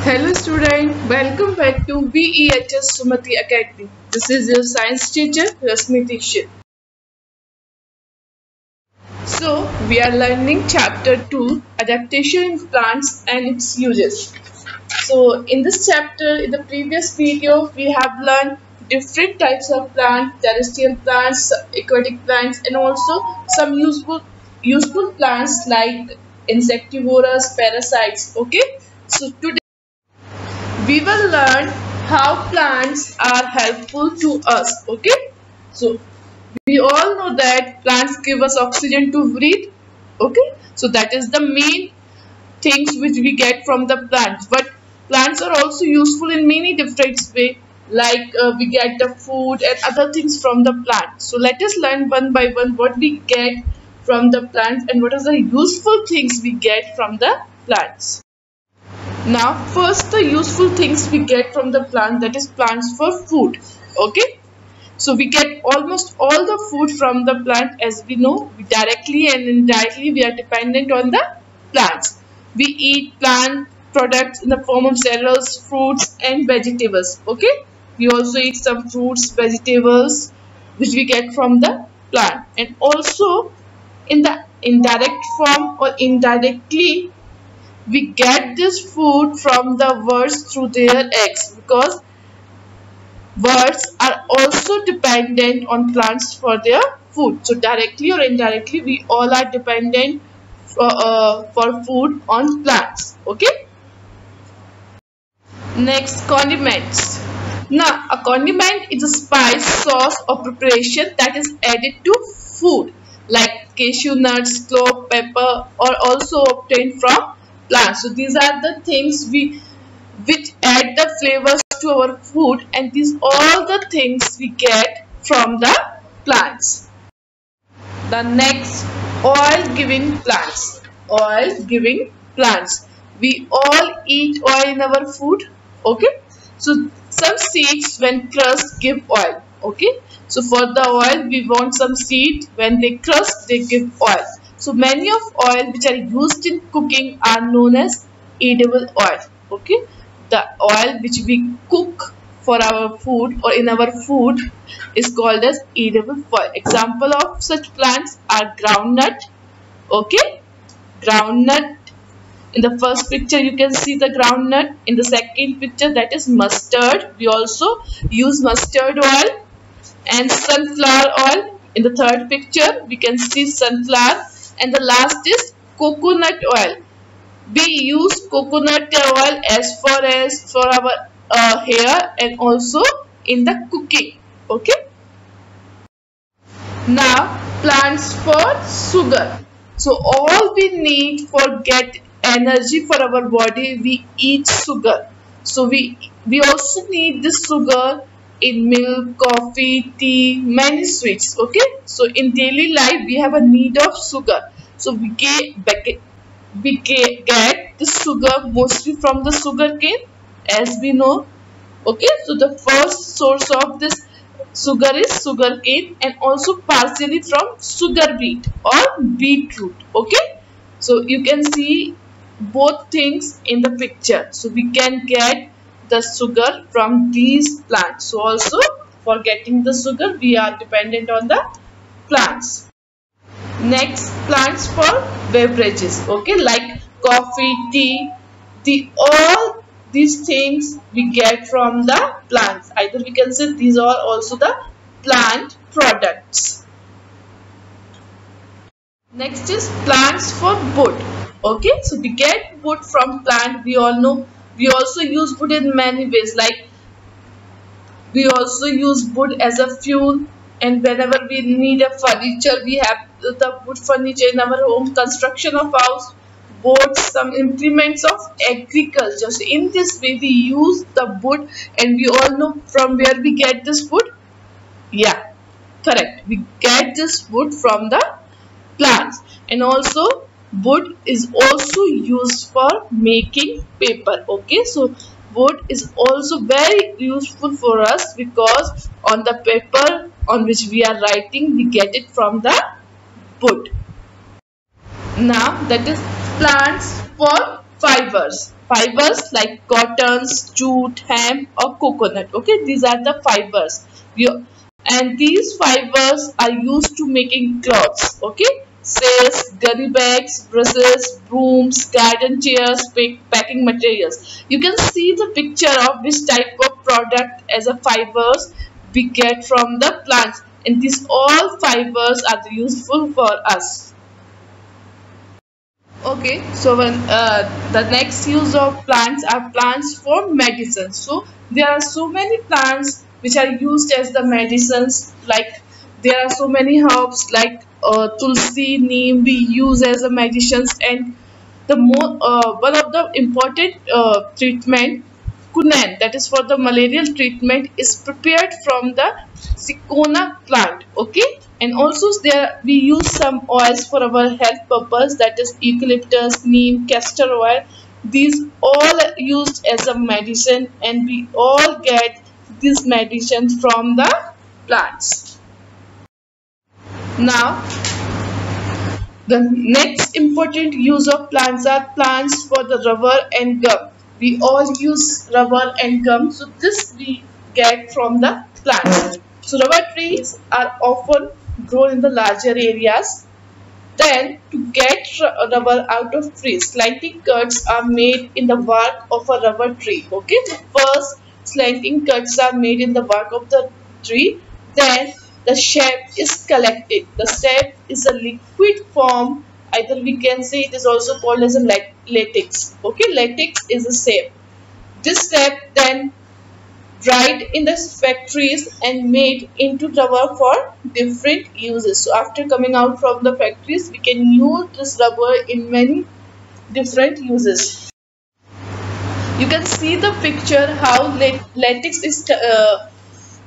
Hello student, welcome back to VEHS Sumati Academy. This is your science teacher Rasmi Dixit. So we are learning chapter 2, adaptation in plants and its uses. So in this chapter, in the previous video, we have learned different types of plants, terrestrial plants, aquatic plants, and also some useful plants like insectivorous, parasites. Okay, so today we will learn how plants are helpful to us. Okay, so we all know that plants give us oxygen to breathe. Okay, so that is the main things which we get from the plants, but plants are also useful in many different ways, like we get the food and other things from the plant. So let us learn one by one what we get from the plants and what are the useful things we get from the plants. Now first, the useful things we get from the plant, that is plants for food. Okay, so we get almost all the food from the plant. As we know, we directly and indirectly we are dependent on the plants. We eat plant products in the form of cereals, fruits and vegetables. Okay, we also eat some fruits, vegetables which we get from the plant, and also in the indirect form or indirectly we get this food from the birds through their eggs, because birds are also dependent on plants for their food. So directly or indirectly we all are dependent for food on plants. Okay, next, condiments. Now a condiment is a spice, sauce or preparation that is added to food, like cashew nuts, clove, pepper, or also obtained from plants. So these are the things which add the flavors to our food, and these all the things we get from the plants. The next, oil giving plants. Oil giving plants. We all eat oil in our food. Okay, so some seeds when crushed give oil. Okay, so for the oil we want some seed, when they crust they give oil. So many of oil which are used in cooking are known as edible oil. Okay, the oil which we cook for our food or in our food is called as edible oil. Example of such plants are groundnut. Okay, groundnut. In the first picture you can see the groundnut. In the second picture, that is mustard. We also use mustard oil. And sunflower oil. In the third picture we can see sunflower, and the last is coconut oil. We use coconut oil as far as for our hair and also in the cooking. Okay, now plants for sugar. So all we need for get energy for our body, we eat sugar. So we also need this sugar in milk, coffee, tea, many sweets. Okay, so in daily life we have a need of sugar. So we get this sugar mostly from the sugar cane, as we know. Okay, so the first source of this sugar is sugar cane, and also partially from sugar beet or beetroot. Okay, so you can see both things in the picture. So we can get the sugar from these plants. So also for getting the sugar we are dependent on the plants. Next, plants for beverages. Okay, like coffee, tea, all these things we get from the plants. Either we can say these are also the plant products. Next is plants for wood. Okay, so we get wood from plant. We all know we also use wood in many ways, like we also use wood as a fuel, and whenever we need a furniture we have the wood furniture in our home, construction of house, boats, some implements of agriculture. So in this way we use the wood, and we all know from where we get this wood. Yeah, correct, we get this wood from the plants. And also wood is also used for making paper. Okay, so wood is also very useful for us, because on the paper on which we are writing we get it from the wood. Now that is plants for fibers. Fibers like cottons, jute, hemp or coconut. Okay, these are the fibers. And these fibers are used to making clothes. Okay, sails, gunny bags, brushes, brooms, garden chairs, packing materials. You can see the picture of which type of product as a fibers we get from the plants, and these all fibers are useful for us. Okay, so when the next use of plants are plants for medicine. So there are so many plants which are used as the medicines. Like there are so many herbs like tulsi, neem we use as a medicines, and the more one of the important treatment, Kunan, that is for the malarial treatment, is prepared from the Cinchona plant. Okay, and also there we use some oils for our health purpose, that is eucalyptus, neem, castor oil. These all are used as a medicine, and we all get this medicine from the plants. Now the next important use of plants are plants for the rubber and gum. We all use rubber and gum, so this we get from the plants. So rubber trees are often grown in the larger areas. Then to get rubber out of trees, slanting cuts are made in the bark of a rubber tree. Okay, the first slanting cuts are made in the bark of the tree. Then the sap is collected. The sap is a liquid form. Either we can say it is also called as a latex. Okay, latex is a sap. This sap then dried in the factories and made into rubber for different uses. So after coming out from the factories, we can use this rubber in many different uses. You can see the picture how latex is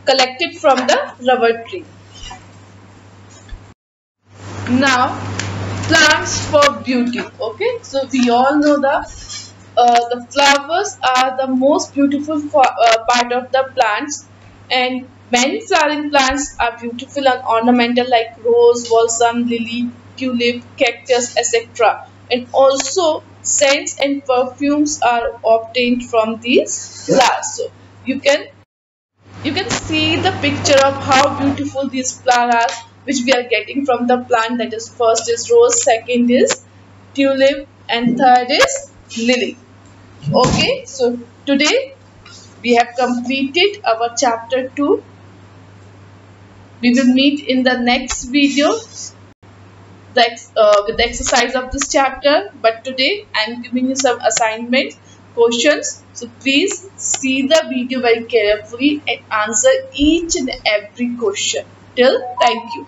collected from the rubber tree. Now plants for beauty. Okay, so we all know the flowers are the most beautiful part of the plants, and many flowering plants are beautiful and ornamental like rose, balsam, lily, tulip, cactus, etc. And also scents and perfumes are obtained from these flowers. So you can see the picture of how beautiful these flowers are, which we are getting from the plant. That is, first is rose, second is tulip, and third is lily. Okay, so today we have completed our chapter 2. We will meet in the next video with the exercise of this chapter. But today I am giving you some assignment questions. So please see the video very carefully and answer each and every question. Thank you.